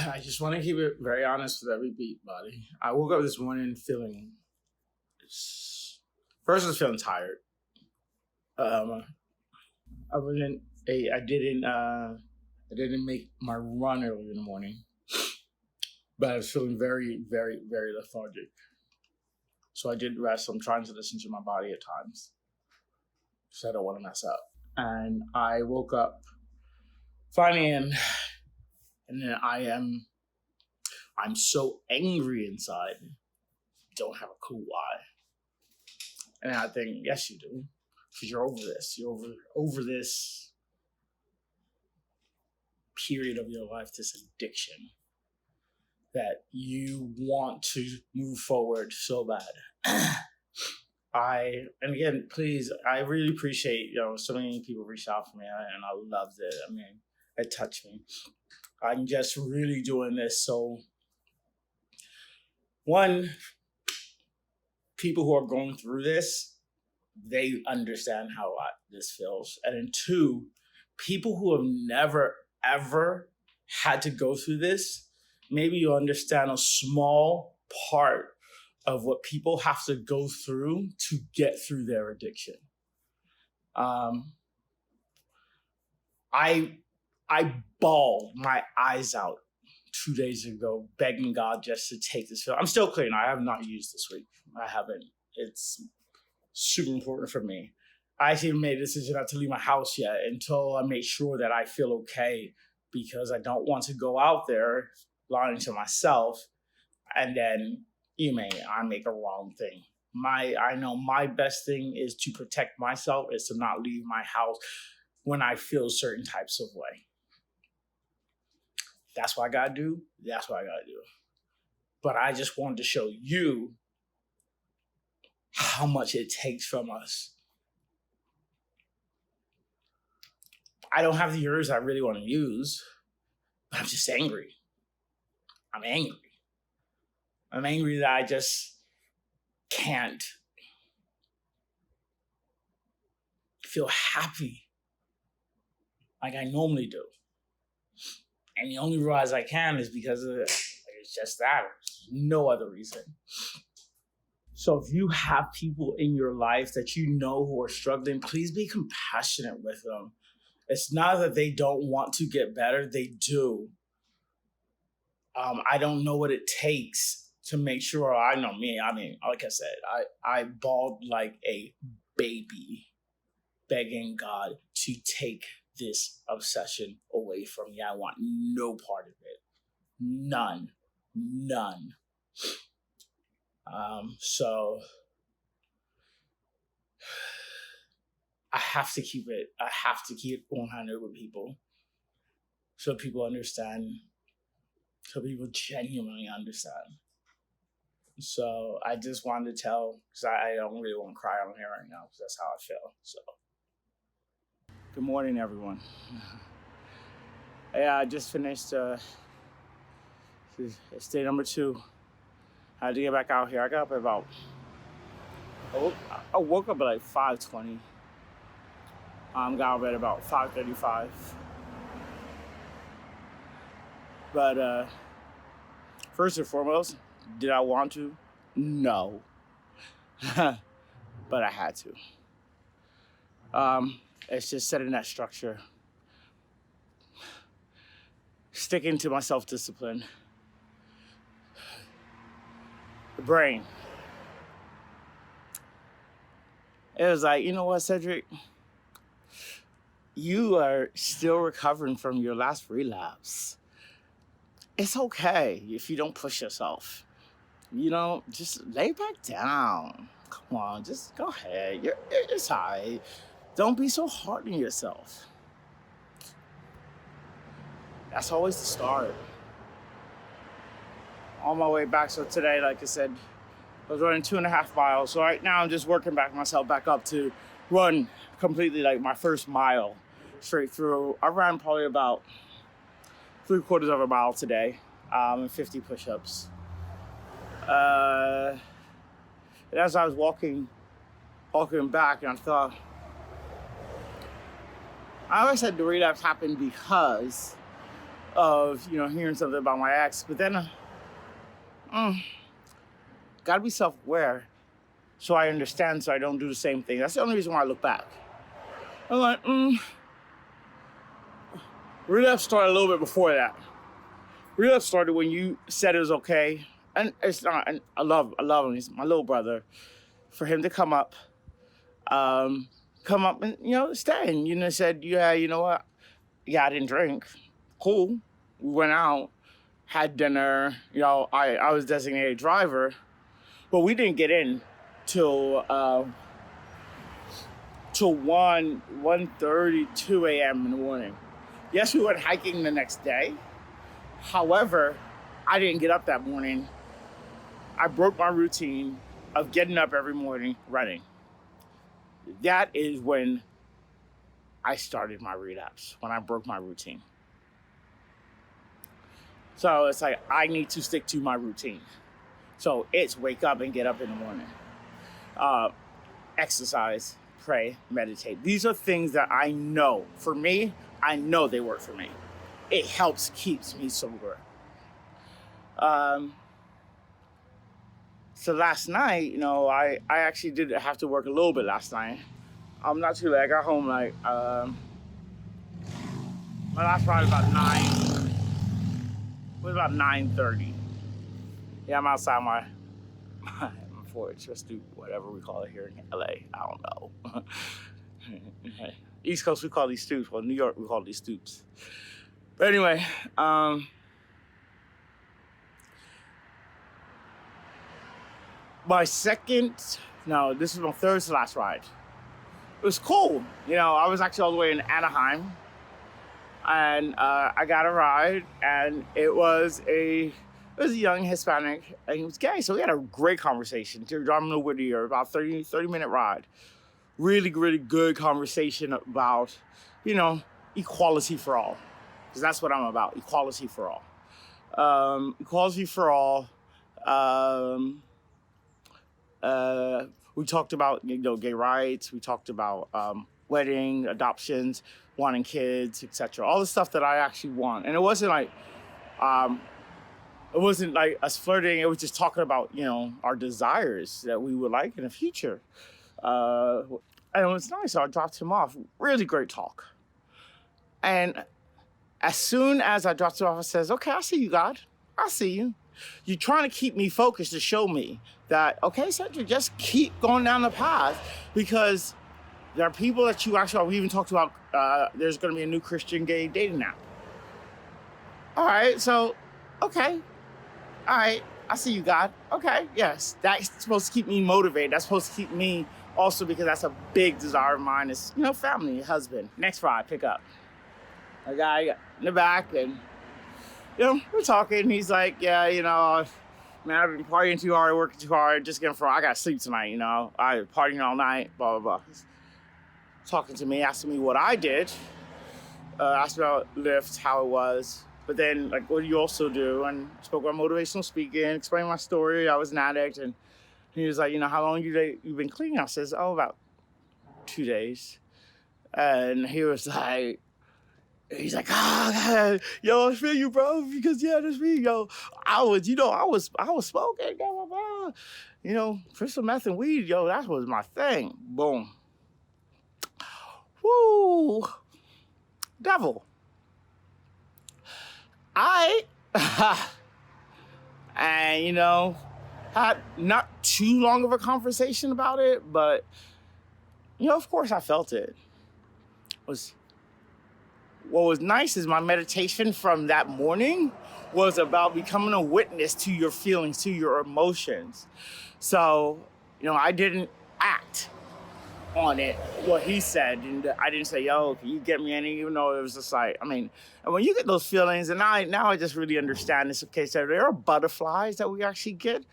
I just want to keep it very honest with every beat, buddy. I woke up this morning feeling. First, I was feeling tired. Um, I wasn't. I didn't. I didn't make my run early in the morning, but I was feeling very, very, very lethargic. So I did rest. I'm trying to listen to my body at times, so I don't want to mess up. And I woke up finally, and then I'm so angry inside. Don't have a clue why. And I think, yes, you do. Because you're over this. You're over this period of your life, this addiction that you want to move forward so bad. And again, please, I really appreciate, so many people reached out for me and I loved it. I mean, it touched me. I'm just really doing this so, one, people who are going through this, they understand how this feels. And then two, people who have never, ever had to go through this, maybe you understand a small part of what people have to go through to get through their addiction. I bawled my eyes out 2 days ago, begging God just to take this pill. I'm still clean. I have not used this week. I haven't. It's super important for me. I actually made a decision not to leave my house yet until I make sure that I feel okay, because I don't want to go out there lying to myself and then I make a wrong thing. I know my best thing is to protect myself, is to not leave my house when I feel certain types of way. That's what I gotta do. That's what I gotta do. But I just wanted to show you how much it takes from us. I don't have the words I really want to use, but I'm just angry. I'm angry. I'm angry that I just can't feel happy like I normally do. And the only reason I can is because it's just that. No other reason. So if you have people in your life that you know who are struggling, please be compassionate with them. It's not that they don't want to get better. They do. I don't know what it takes to make sure. I know me. I mean, like I said, I bawled like a baby, begging God to take this obsession away from me. I want no part of it. None. So I have to keep it. I have to keep 100 with people, so people understand. So people genuinely understand. So I just wanted to tell, because I don't really want to cry on here right now, because that's how I feel. So good morning, everyone. Yeah, I just finished stay number 2. I had to get back out here. I got up at about, I woke up at like 5:20. Got up at about 5:35. But first and foremost, did I want to? No. But I had to. It's just setting that structure. Sticking to my self-discipline. The brain. It was like, you know what, Cedric? You are still recovering from your last relapse. It's okay if you don't push yourself. Just lay back down. Come on, just go ahead. It's all right. Don't be so hard on yourself. That's always the start. On my way back, so today, like I said, I was running 2.5 miles. So right now I'm just working myself back up to run completely like my first mile straight through. I ran probably about 3/4 of a mile today, and 50 push-ups. And as I was walking back, and I thought, I always said the relapse happened because of, hearing something about my ex. But then, gotta be self-aware so I understand, so I don't do the same thing. That's the only reason why I look back. I'm like, relapse started a little bit before that. Relapse started when you said it was okay. And it's not, and I love him. He's my little brother. For him to come up and, stay. And, said, yeah, you know what? Yeah, I didn't drink. Cool. We went out, had dinner. I was designated driver, but we didn't get in till 1:30, 2 a.m. in the morning. Yes, we went hiking the next day. However, I didn't get up that morning. I broke my routine of getting up every morning running. That is when I started my relapse, when I broke my routine. So it's like, I need to stick to my routine. So it's wake up and get up in the morning. Exercise, pray, meditate. These are things that I know. For me, I know they work for me. It keeps me sober. So last night, I actually did have to work a little bit last night. I'm not too late. I got home like, my last ride was about 9:30. Yeah, I'm outside my porch. Let's do whatever we call it here in LA. I don't know. East Coast, we call these stoops. Well, New York, we call these stoops. But anyway, this is my third to last ride. It was cool. I was actually all the way in Anaheim, and I got a ride, and it was a young Hispanic, and he was gay, so we had a great conversation. Driving to Whittier, about 30-minute ride. Really, really good conversation about, equality for all. Because that's what I'm about, equality for all. Equality for all. We talked about, gay rights. We talked about wedding, adoptions, wanting kids, etc. All the stuff that I actually want. And it wasn't like us flirting. It was just talking about, our desires that we would like in the future. And it was nice. So I dropped him off. Really great talk. And as soon as I dropped him off, I says, okay, I see you, God. I see you. You're trying to keep me focused to show me that, okay, Cedric, just keep going down the path, because there are people that we even talked about, there's going to be a new Christian gay dating app. All right, so, okay. All right, I see you, God. Okay, yes, that's supposed to keep me motivated. That's supposed to keep me also, because that's a big desire of mine is, family, husband. Next ride, pick up. A guy in the back, and, we're talking. He's like, yeah, man, I've been partying too hard, working too hard, just getting I got to sleep tonight, I was partying all night, blah, blah, blah. He's talking to me, asking me what I did, asked about Lyft, how it was, but then, like, what do you also do? And spoke about motivational speaking, explained my story. I was an addict, and he was like, how long you've been clean? I says, about 2 days. And he was like, he's like, God, yo, I feel you, bro, because that's me, yo. I was smoking, blah, blah, blah. Crystal meth and weed, yo, that was my thing. Boom. Woo. Devil. And, had not too long of a conversation about it, but, of course I felt it. What was nice is my meditation from that morning was about becoming a witness to your feelings, to your emotions. So, I didn't act on it, what he said, and I didn't say, yo, can you get me any, even though it was just like, and when you get those feelings, and now I just really understand this, okay, so there are butterflies that we actually get,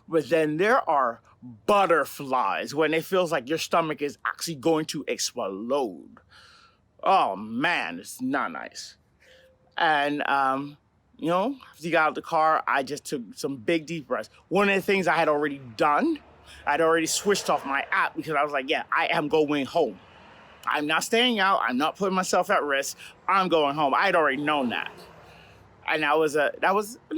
but then there are butterflies when it feels like your stomach is actually going to explode. Oh man, it's not nice. And, after you got out of the car, I just took some big deep breaths. One of the things I had already done, I'd already switched off my app because I was like, yeah, I am going home. I'm not staying out. I'm not putting myself at risk. I'm going home. I had already known that. And that was an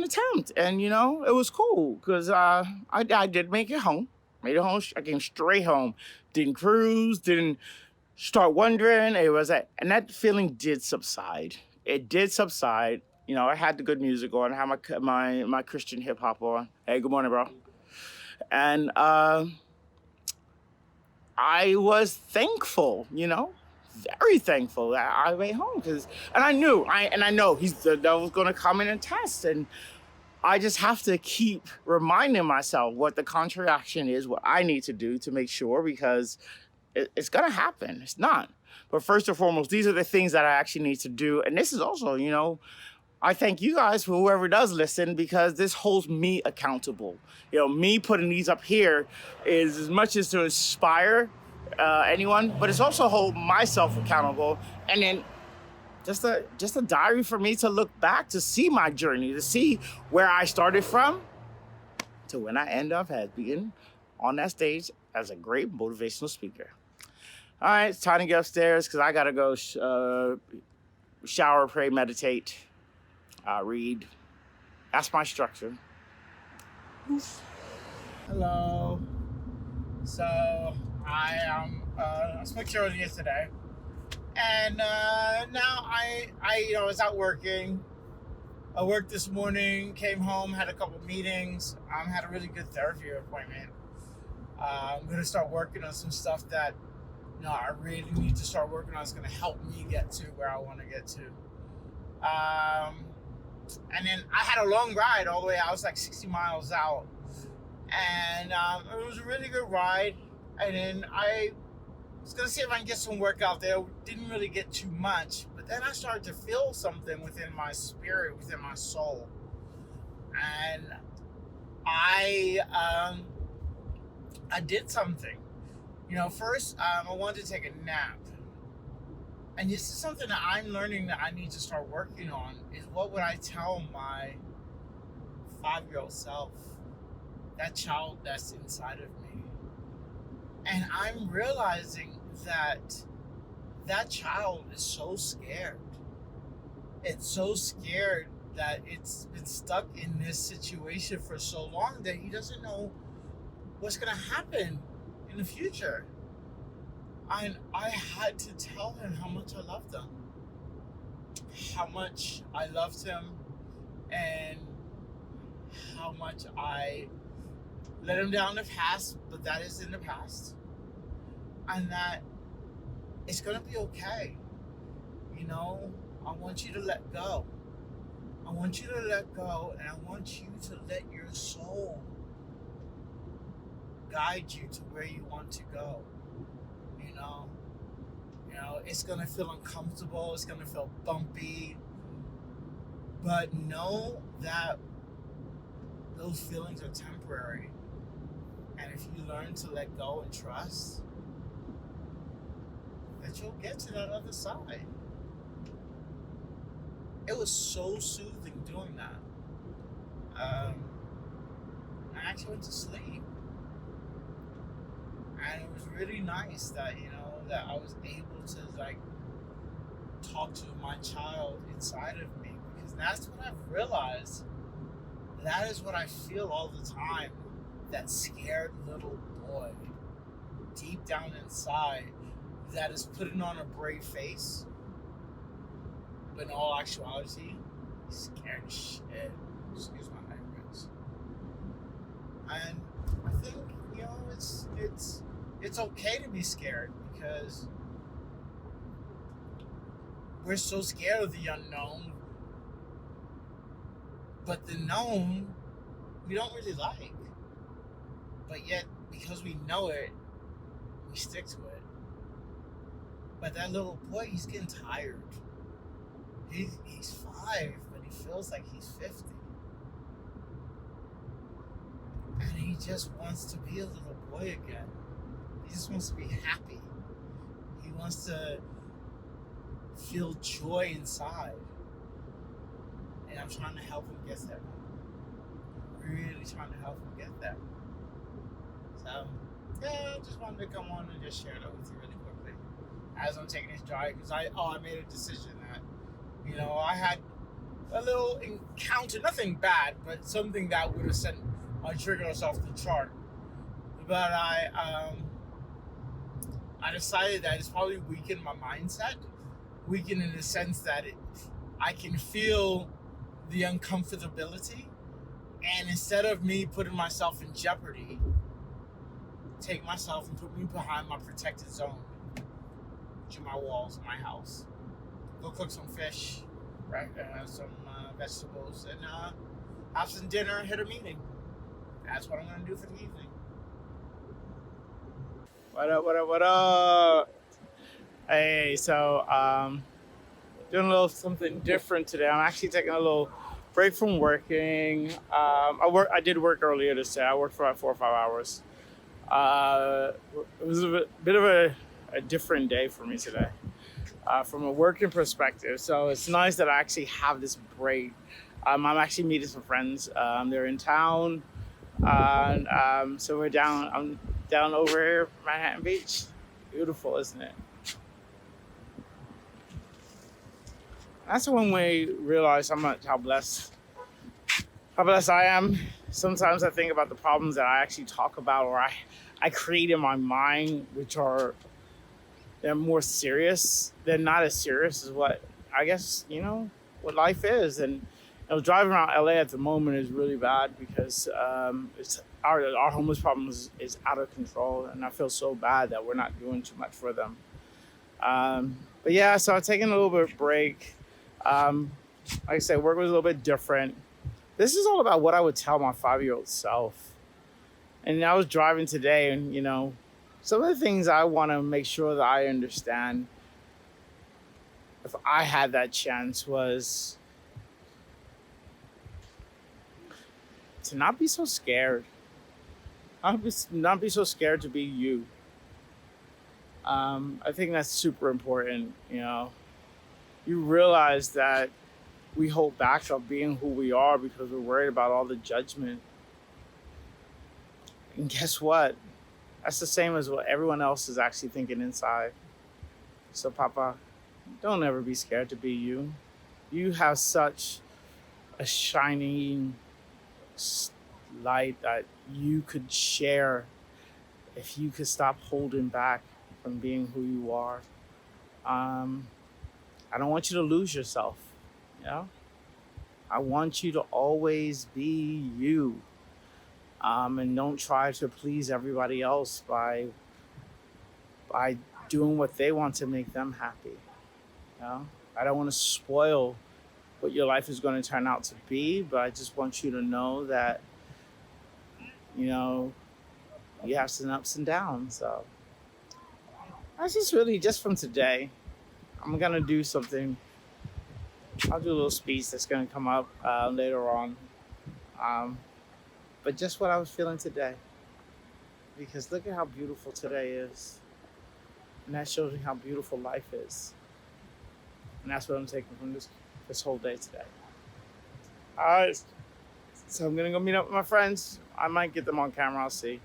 attempt, and it was cool because I did make it home, made it home. I came straight home, didn't cruise, didn't start wondering. It was and that feeling did subside. It did subside. I had the good music on, I had my Christian hip hop on. Hey, good morning, bro. And I was thankful, very thankful that I made home and I knew, I know the devil's going to come in and test, and I just have to keep reminding myself what the contrary action is, what I need to do to make sure, because it's going to happen. It's not. But first and foremost, these are the things that I actually need to do. And this is also, I thank you guys for whoever does listen, because this holds me accountable. Me putting these up here is as much as to inspire anyone, but it's also hold myself accountable. And then just a diary for me to look back, to see my journey, to see where I started from to when I end up as being on that stage as a great motivational speaker. All right, it's time to get upstairs because I got to go shower, pray, meditate, read. That's my structure. Hello. So I switched over yesterday, and now I was out working. I worked this morning, came home, had a couple meetings. Had a really good therapy appointment. I'm gonna start working on some stuff that I really need to start working on. It's gonna help me get to where I want to get to. And then I had a long ride all the way. I was like 60 miles out, and it was a really good ride. And then I was gonna see if I can get some work out there. Didn't really get too much, but then I started to feel something within my spirit, within my soul, and I did something. First, I wanted to take a nap. And this is something that I'm learning that I need to start working on, is what would I tell my 5-year-old self, that child that's inside of me. And I'm realizing that child is so scared. It's so scared that it's been stuck in this situation for so long that he doesn't know what's going to happen in the future. And I had to tell him how much I loved him. How much I loved him, and how much I let him down in the past, but that is in the past. And that it's going to be okay. I want you to let go. I want you to let go, and I want you to let your soul guide you to where you want to go. It's going to feel uncomfortable. It's going to feel bumpy. But know that those feelings are temporary. And if you learn to let go and trust, that you'll get to that other side. It was so soothing doing that. I actually went to sleep. And it was really nice that, that I was able to talk to my child inside of me, because that's what I've realized. That is what I feel all the time. That scared little boy deep down inside that is putting on a brave face, but in all actuality, he's scared as shit. Excuse my language. And I think, it's okay to be scared, because we're so scared of the unknown, but the known we don't really like. But yet, because we know it, we stick to it. But that little boy, he's getting tired. He's 5, but he feels like he's 50. And he just wants to be a little boy again. He just wants to be happy. He wants to feel joy inside. And I'm trying to help him get there. Really trying to help him get there. So, I just wanted to come on and just share that with you really quickly. As I'm taking this drive, because I made a decision that, I had a little encounter, nothing bad, but something that would have sent my triggers off the chart. But I decided that it's probably weakened my mindset, weakened in the sense that I can feel the uncomfortability, and instead of me putting myself in jeopardy, take myself and put me behind my protected zone, which are my walls, my house. Go cook some fish, right? Some vegetables, and have some dinner and hit a meeting. That's what I'm gonna do for the evening. What up, what up, what up? Hey, so doing a little something different today. I'm actually taking a little break from working. I did work earlier this day. I worked for about 4 or 5 hours. It was a bit of a different day for me today, from a working perspective. So it's nice that I actually have this break. I'm actually meeting some friends. They're in town, and so we're down. I'm down over here, Manhattan Beach. Beautiful, isn't it? That's the one way you realize how blessed I am. Sometimes I think about the problems that I actually talk about, or I create in my mind, which they're more serious. They're not as serious as what I guess what life is. And driving around LA at the moment is really bad because it's our homeless problem is out of control, and I feel so bad that we're not doing too much for them. But yeah, so I'm taking a little bit of break. Like I said, work was a little bit different. This is all about what I would tell my 5-year-old self. And I was driving today, and some of the things I want to make sure that I understand, if I had that chance, was to not be so scared. Not be so scared to be you. I think that's super important. You realize that we hold back of being who we are because we're worried about all the judgment. And guess what? That's the same as what everyone else is actually thinking inside. So, Papa, don't ever be scared to be you. You have such a shining light that you could share if you could stop holding back from being who you are. I don't want you to lose yourself. I want you to always be you. And don't try to please everybody else by doing what they want to make them happy. I don't want to spoil what your life is going to turn out to be, but I just want you to know that you have some ups and downs. So that's just really just from today. I'm gonna do something. I'll do a little speech that's gonna come up later on. But just what I was feeling today. Because look at how beautiful today is. And that shows me how beautiful life is. And that's what I'm taking from this whole day today. All right. So I'm going to go meet up with my friends. I might get them on camera. I'll see.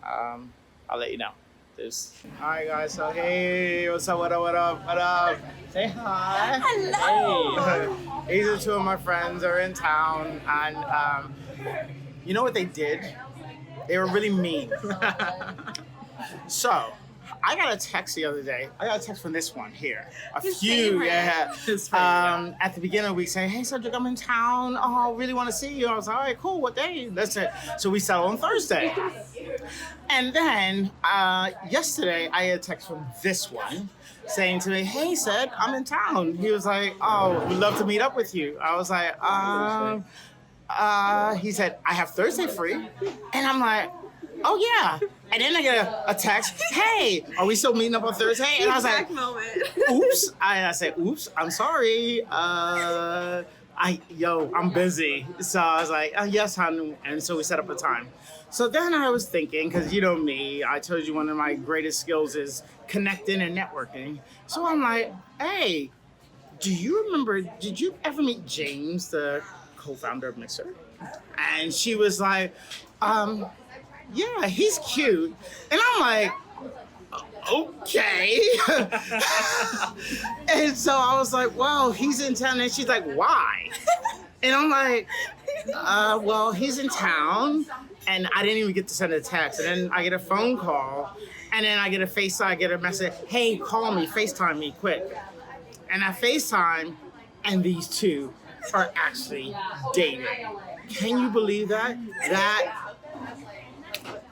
I'll let you know. All right, guys. So, hey, what's up? What up? Say hi. Hello. Hey. These are two of my friends. They're in town. And you know what they did? They were really mean. So, I got a text the other day. I got a text from this one here. At the beginning of the week saying, hey, Cedric, I'm in town. Oh, I really want to see you. I was like, all right, cool. What day? That's it. So we settled on Thursday. And then yesterday, I had a text from this one saying to me, hey, Ced, I'm in town. He was like, oh, we'd love to meet up with you. I was like, he said, I have Thursday free. And I'm like, oh, yeah. And then I get a text, hey, are we still meeting up on Thursday? And I was like, oops. I said, oops, I'm sorry. I'm busy. So I was like, oh, yes, honey. And so we set up a time. So then I was thinking, because you know me, I told you one of my greatest skills is connecting and networking. So I'm like, hey, did you ever meet James, the co-founder of Mixer? And she was like, yeah, he's cute. And I'm like, okay. And so I was like, well, he's in town. And she's like, why? And I'm like, well, he's in town. And I didn't even get to send a text. And then I get a phone call. And then I get a message, hey, call me, FaceTime me quick. And I FaceTime, and these two are actually dating. Can you believe that?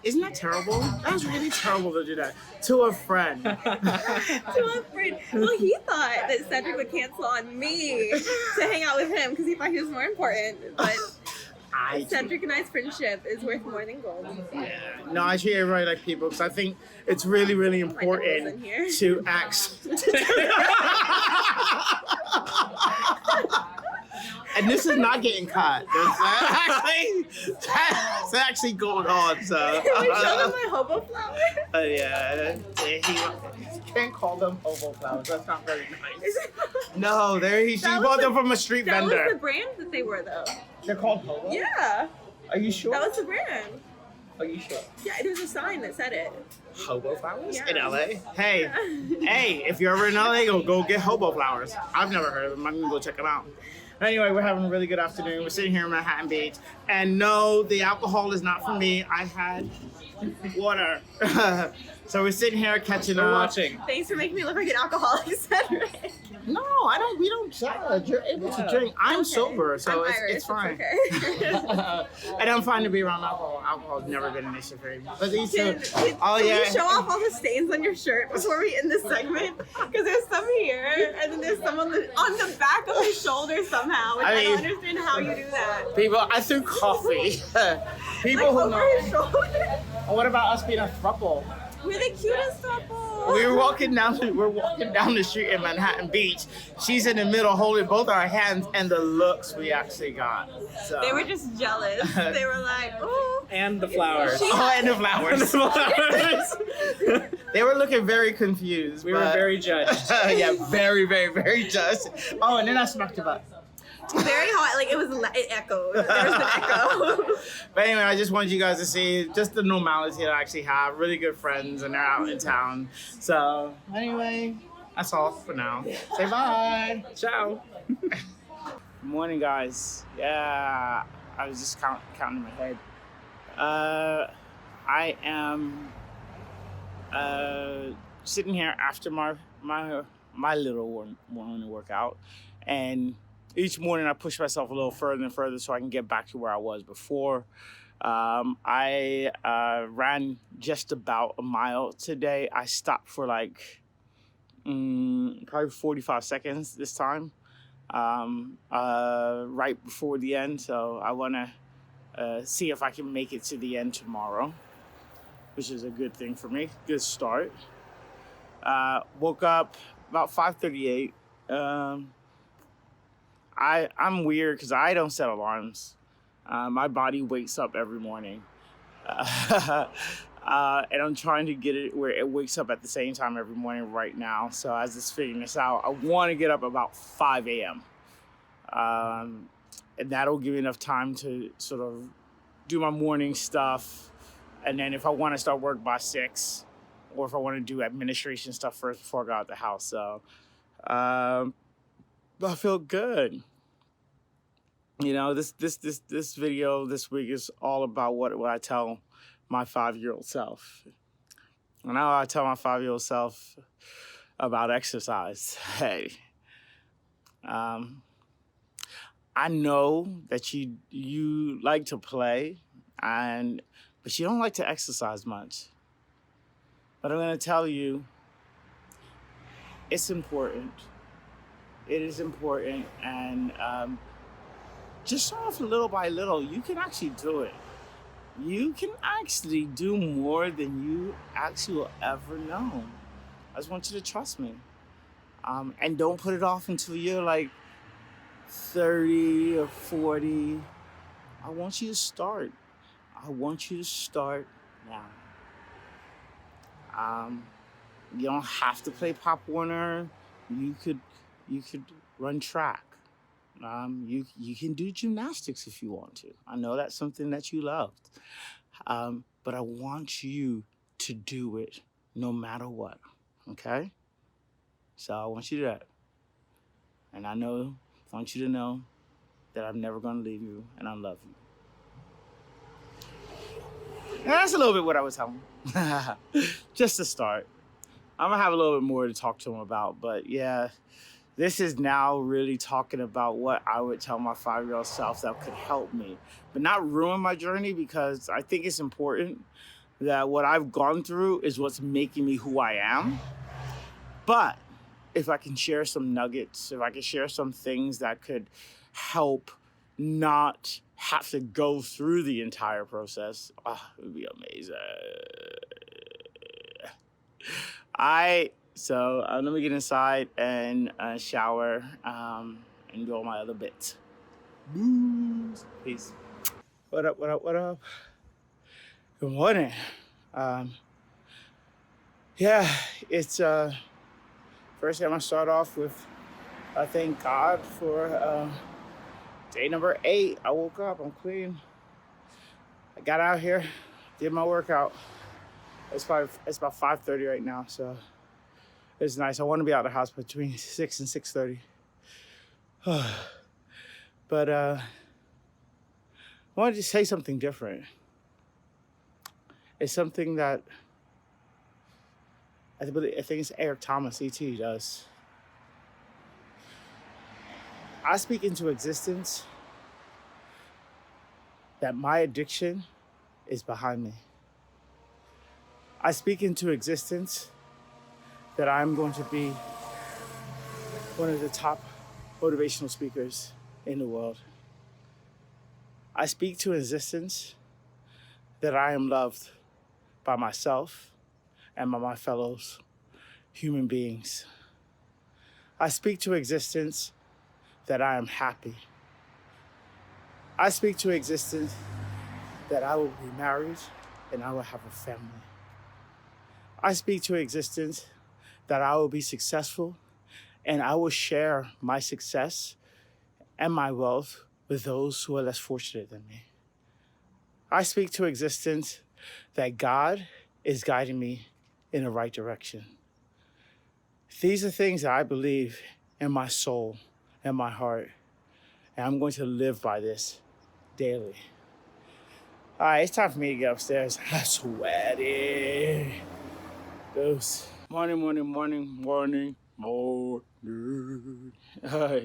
Isn't that terrible? That was really terrible to do that to a friend. To a friend. Well, he thought that Cedric would cancel on me to hang out with him because he thought he was more important. But Cedric and I's friendship is worth more than gold. Yeah. No, I treat everybody like people because I think it's really, really important to act. And this is not getting cut. That's actually going on. So. Can we show them my hobo flowers? Yeah. You can't call them hobo flowers. That's not very nice. No, she bought them from a street vendor. That was the brand that they were, though. They're called hobo? Yeah. Are you sure? That was the brand. Are you sure? Yeah, there was a sign that said it. Hobo flowers? Yeah. In LA? Hey, hey, if you're ever in LA, go get hobo flowers. I've never heard of them. I'm gonna go check them out. Anyway, we're having a really good afternoon. We're sitting here in Manhattan Beach. And no, the alcohol is not for me. I had water. So we're sitting here catching up. Watching. Thanks for making me look like an alcoholic, Cedric. No, we don't judge. You're able to drink. I'm sober, so it's fine. Okay. And I'm fine to be around alcohol. Alcohol's never been an issue for me. But these Can you show off all the stains on your shirt before we end this segment? Because there's some here, and then there's some on the back of his shoulder somehow. Which I don't understand how you do that. People, I threw coffee. People like who over know. his shoulder. What about us being a throuple? We're the cutest couple. We're walking down the street in Manhattan Beach. She's in the middle holding both our hands, and the looks we actually got. So. They were just jealous. They were like, oh. And the flowers. And the flowers. They were looking very confused. We were very judged. Yeah, very, very, very judged. Oh, and then I smacked your butt. Very hot, like it echoed. There was an echo. But anyway, I just wanted you guys to see just the normality that I actually have. Really good friends, and they're out in town. So anyway, that's all for now. Say bye. Ciao. Good morning, guys. Yeah, I was just counting in my head. I am sitting here after my little morning workout, and each morning I push myself a little further and further so I can get back to where I was before. I ran just about a mile today. I stopped for like probably 45 seconds this time, right before the end. So I want to see if I can make it to the end tomorrow, which is a good thing for me. Good start. Woke up about 5:38. I'm weird because I don't set alarms. My body wakes up every morning. And I'm trying to get it where it wakes up at the same time every morning right now. So I was just figuring this out. I want to get up about 5 a.m. And that'll give me enough time to sort of do my morning stuff. And then if I want to start work by 6, or if I want to do administration stuff first before I go out the house. So I feel good. You know, this video this week is all about what I tell my 5-year-old self. And now I tell my 5-year-old self about exercise. Hey, I know that you like to play, but you don't like to exercise much. But I'm going to tell you, it's important. It is important, and just start off little by little. You can actually do it. You can actually do more than you actually will ever know. I just want you to trust me. And don't put it off until you're like 30 or 40. I want you to start. I want you to start now. You don't have to play Pop Warner. You could run track. You can do gymnastics if you want to. I know that's something that you loved. But I want you to do it no matter what. Okay? So I want you to do that. And I want you to know that I'm never going to leave you and I love you. And that's a little bit what I was telling him. Just to start. I'm going to have a little bit more to talk to him about. But yeah, this is now really talking about what I would tell my 5-year-old self that could help me. But not ruin my journey, because I think it's important that what I've gone through is what's making me who I am. But if I can share some nuggets, if I can share some things that could help not have to go through the entire process, it would be amazing. So let me get inside and shower and do all my other bits. Peace. What up, what up, what up? Good morning. Yeah, it's first I'm gonna start off with I thank God for day number 8. I woke up, I'm clean. I got out here, did my workout. It's about 5:30 right now, so it's nice. I want to be out of the house between 6 and 6:30. But I wanted to say something different. It's something that I think it's Eric Thomas, E.T. does. I speak into existence that my addiction is behind me. I speak into existence that I'm going to be one of the top motivational speakers in the world. I speak to existence that I am loved by myself and by my fellow human beings. I speak to existence that I am happy. I speak to existence that I will be married and I will have a family. I speak to existence that I will be successful and I will share my success and my wealth with those who are less fortunate than me. I speak to existence that God is guiding me in the right direction. These are things that I believe in my soul and my heart, and I'm going to live by this daily. All right, it's time for me to get upstairs. I'm sweaty. Deuce. Morning.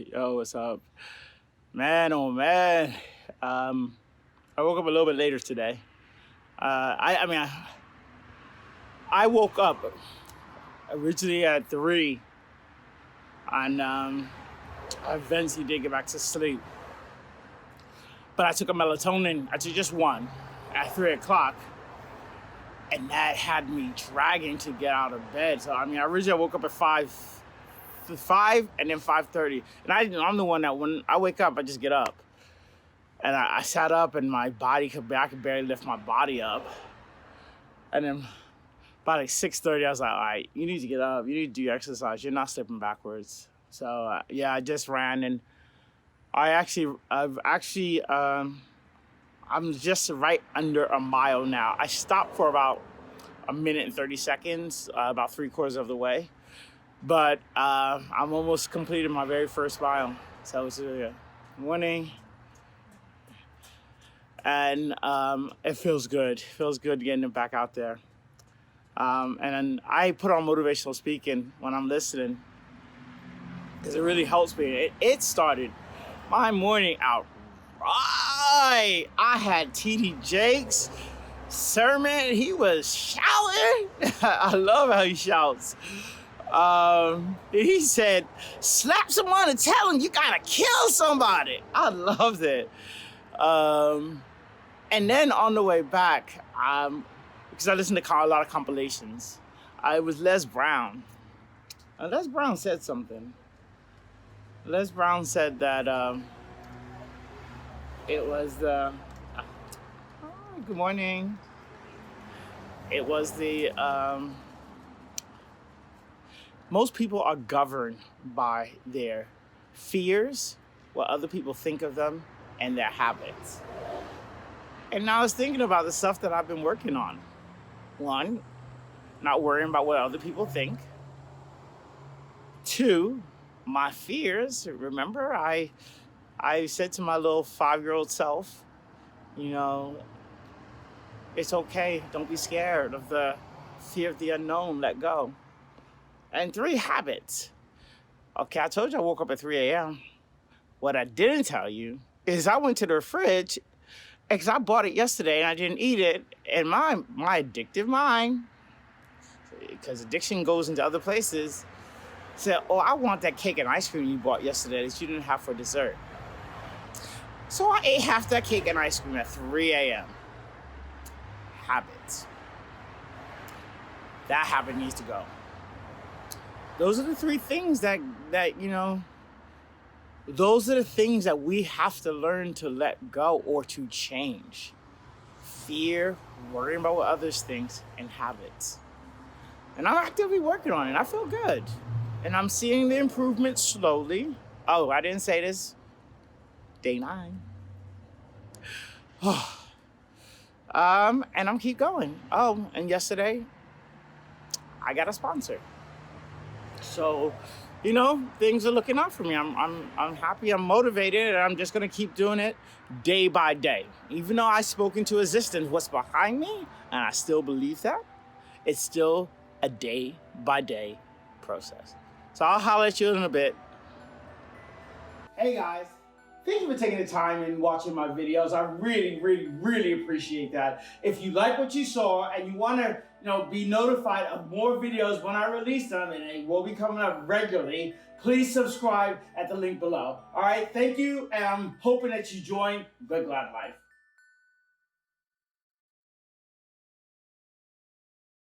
Yo, what's up? Man, oh man. I woke up a little bit later today. I woke up originally at 3, and I eventually did get back to sleep. But I took a melatonin. I took just one at 3 o'clock, and that had me dragging to get out of bed. So I originally woke up at 5 and then 5:30, and I'm the one that when I wake up, I just get up. And I sat up, and my body I could barely lift my body up. And then by like 6:30, I was like, all right, you need to get up. You need to do exercise. You're not slipping backwards. So yeah, I just ran, and I'm just right under a mile now. I stopped for about a minute and 30 seconds, about 3/4 of the way. But I'm almost completed my very first mile. So it's a morning. And it feels good. It feels good getting it back out there. And then I put on motivational speaking when I'm listening, because it really helps me. It started my morning out right. I had T.D. Jakes' sermon. He was shouting. I love how he shouts. He said, slap someone and tell them you gotta kill somebody. I loved it. And then on the way back, because I listened to a lot of compilations, it was Les Brown. And Les Brown said something. Les Brown said that it was the... good morning. It was the... most people are governed by their fears, what other people think of them, and their habits. And I was thinking about the stuff that I've been working on. 1, not worrying about what other people think. 2, my fears. Remember, I said to my little 5-year-old self, you know, it's okay. Don't be scared of the fear of the unknown. Let go. And 3, habits. Okay, I told you I woke up at 3 a.m. What I didn't tell you is I went to the fridge because I bought it yesterday and I didn't eat it. And my addictive mind, because addiction goes into other places, said, oh, I want that cake and ice cream you bought yesterday that you didn't have for dessert. So I ate half that cake and ice cream at 3 a.m. Habits. That habit needs to go. Those are the 3 things that you know, those are the things that we have to learn to let go or to change. Fear, worrying about what others think, and habits. And I'm actively working on it. I feel good. And I'm seeing the improvement slowly. Oh, I didn't say this. Day 9. And I'm keep going. Oh, and yesterday, I got a sponsor. So, you know, things are looking up for me. I'm happy, I'm motivated, and I'm just gonna keep doing it day by day. Even though I've spoken to existence what's behind me, and I still believe that, it's still a day by day process. So I'll holler at you in a bit. Hey guys, thank you for taking the time and watching my videos. I really, really, really appreciate that. If you like what you saw and you want to, be notified of more videos when I release them, and they will be coming up regularly, please subscribe at the link below. All right, thank you, and I'm hoping that you join Good Glad Life.